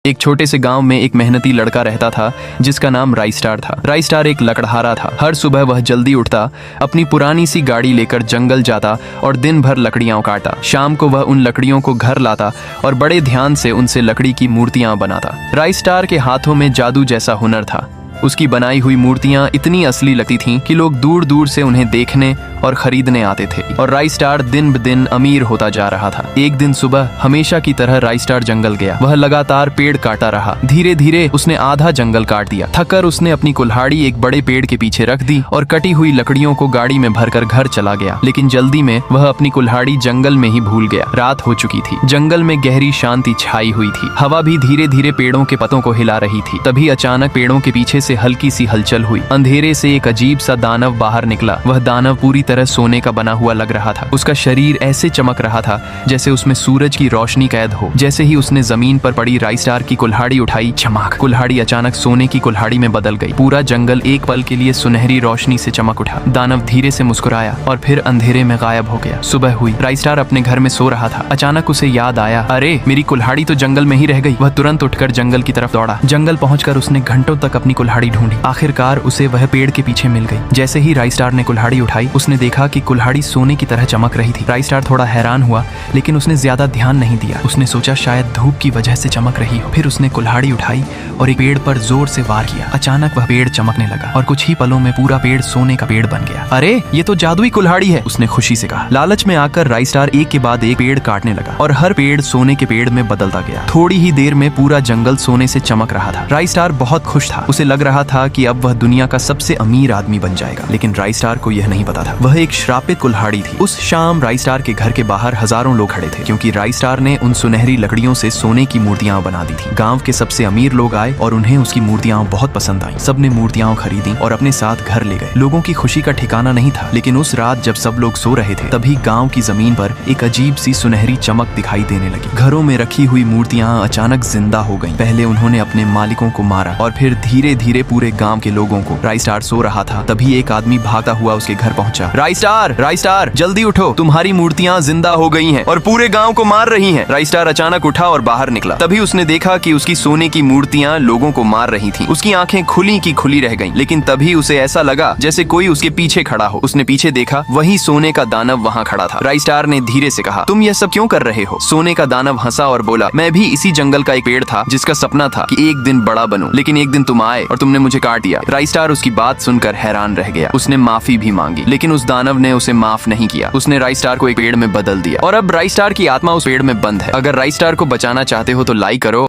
एक छोटे से गांव में एक मेहनती लड़का रहता था जिसका नाम राइस्टार था। राइस्टार एक लकड़हारा था। हर सुबह वह जल्दी उठता, अपनी पुरानी सी गाड़ी लेकर जंगल जाता और दिन भर लकड़ियां काटा। शाम को वह उन लकड़ियों को घर लाता और बड़े ध्यान से उनसे लकड़ी की मूर्तियां बनाता। राइस्टार के हाथों में जादू जैसा हुनर था। उसकी बनाई हुई मूर्तियां इतनी असली लगती थीं कि लोग दूर दूर से उन्हें देखने और खरीदने आते थे। और राइस्टार दिन ब दिन अमीर होता जा रहा था। एक दिन सुबह हमेशा की तरह राइस्टार जंगल गया। वह लगातार पेड़ काटा रहा। धीरे धीरे उसने आधा जंगल काट दिया। थककर उसने अपनी कुल्हाड़ी एक बड़े पेड़ के पीछे रख दी और कटी हुई लकड़ियों को गाड़ी में भरकर घर चला गया। लेकिन जल्दी में वह अपनी कुल्हाड़ी जंगल में ही भूल गया। रात हो चुकी थी। जंगल में गहरी शांति छाई हुई थी। हवा भी धीरे धीरे पेड़ों के पत्तों को हिला रही थी। तभी अचानक पेड़ों के पीछे से हल्की सी हलचल हुई। अंधेरे से एक अजीब सा दानव बाहर निकला। वह दानव पूरी तरह सोने का बना हुआ लग रहा था। उसका शरीर ऐसे चमक रहा था जैसे उसमें सूरज की रोशनी कैद हो। जैसे ही उसने जमीन पर पड़ी राइस्टार की कुल्हाड़ी उठाई, चमक, कुल्हाड़ी अचानक सोने की कुल्हाड़ी में बदल गई। पूरा जंगल एक पल के लिए सुनहरी रोशनी से चमक उठा। दानव धीरे से मुस्कुराया और फिर अंधेरे में गायब हो गया। सुबह हुई। राइस्टार अपने घर में सो रहा था। अचानक उसे याद आया, अरे मेरी कुल्हाड़ी तो जंगल में ही रह गई। वह तुरंत उठकर जंगल की तरफ दौड़ा। जंगल पहुंचकर उसने घंटों तक अपनी कुल्हाड़ी ढूंढी। आखिरकार उसे वह पेड़ के पीछे मिल गई। जैसे ही राइस्टार ने कुल्हाड़ी उठाई, उसने देखा कि कुल्हाड़ी सोने की तरह चमक रही थी। राइस्टार थोड़ा हैरान हुआ, लेकिन उसने ज्यादा ध्यान नहीं दिया। उसने सोचा शायद धूप की वजह से चमक रही हो। फिर उसने कुल्हाड़ी उठाई और एक पेड़ पर जोर से वार किया। अचानक वह पेड़ चमकने लगा और कुछ ही पलों में पूरा पेड़ सोने का पेड़ बन गया। अरे ये तो जादुई कुल्हाड़ी है, उसने खुशी से कहा। लालच में आकर राइस्टार एक के बाद एक पेड़ काटने लगा और हर पेड़ सोने के पेड़ में बदलता गया। थोड़ी ही देर में पूरा जंगल सोने से चमक रहा था। राइस्टार बहुत खुश था। उसे लग रहा था कि अब वह दुनिया का सबसे अमीर आदमी बन जाएगा। लेकिन राइस्टार को यह नहीं पता था, वह एक श्रापित कुल्हाड़ी थी। उस शाम राइस्टार के घर के बाहर हजारों लोग खड़े थे, क्योंकि राइस्टार ने उन सुनहरी लकड़ियों से सोने की मूर्तियां बना दी थी। गांव के सबसे अमीर लोग आए और उन्हें उसकी मूर्तियां बहुत पसंद आई। सबने मूर्तियां खरीदी और अपने साथ घर ले गए। लोगों की खुशी का ठिकाना नहीं था। लेकिन उस रात जब सब लोग सो रहे थे, तभी गाँव की जमीन पर एक अजीब सी सुनहरी चमक दिखाई देने लगी। घरों में रखी हुई मूर्तियां अचानक जिंदा हो गईं। पहले उन्होंने अपने मालिकों को मारा और फिर धीरे धीरे पूरे गांव के लोगों को। राइस्टार सो रहा था, तभी एक आदमी भागता हुआ उसके घर पहुंचा। राइस्टार, राइस्टार, जल्दी उठो, तुम्हारी मूर्तियां जिंदा हो गई हैं और पूरे गांव को मार रही हैं। राइस्टार अचानक उठा और बाहर निकला। तभी उसने देखा कि उसकी सोने की मूर्तियां लोगों को मार रही थीं। उसकी आंखें खुली की खुली रह गईं। लेकिन तभी उसे ऐसा लगा जैसे कोई उसके पीछे खड़ा हो। उसने पीछे देखा, वही सोने का दानव वहां खड़ा था। राइस्टार ने धीरे से कहा, तुम यह सब क्यों कर रहे हो? सोने का दानव हंसा और बोला, मैं भी इसी जंगल का एक पेड़ था जिसका सपना था कि एक दिन बड़ा बनूं, लेकिन एक दिन तुम आए और तुमने मुझे काट दिया। राइस्टार उसकी बात सुनकर हैरान रह गया। उसने माफी भी मांगी, लेकिन उस दानव ने उसे माफ नहीं किया। उसने राइस्टार को एक पेड़ में बदल दिया और अब राइस्टार की आत्मा उस पेड़ में बंद है। अगर राइस्टार को बचाना चाहते हो तो लाइक करो।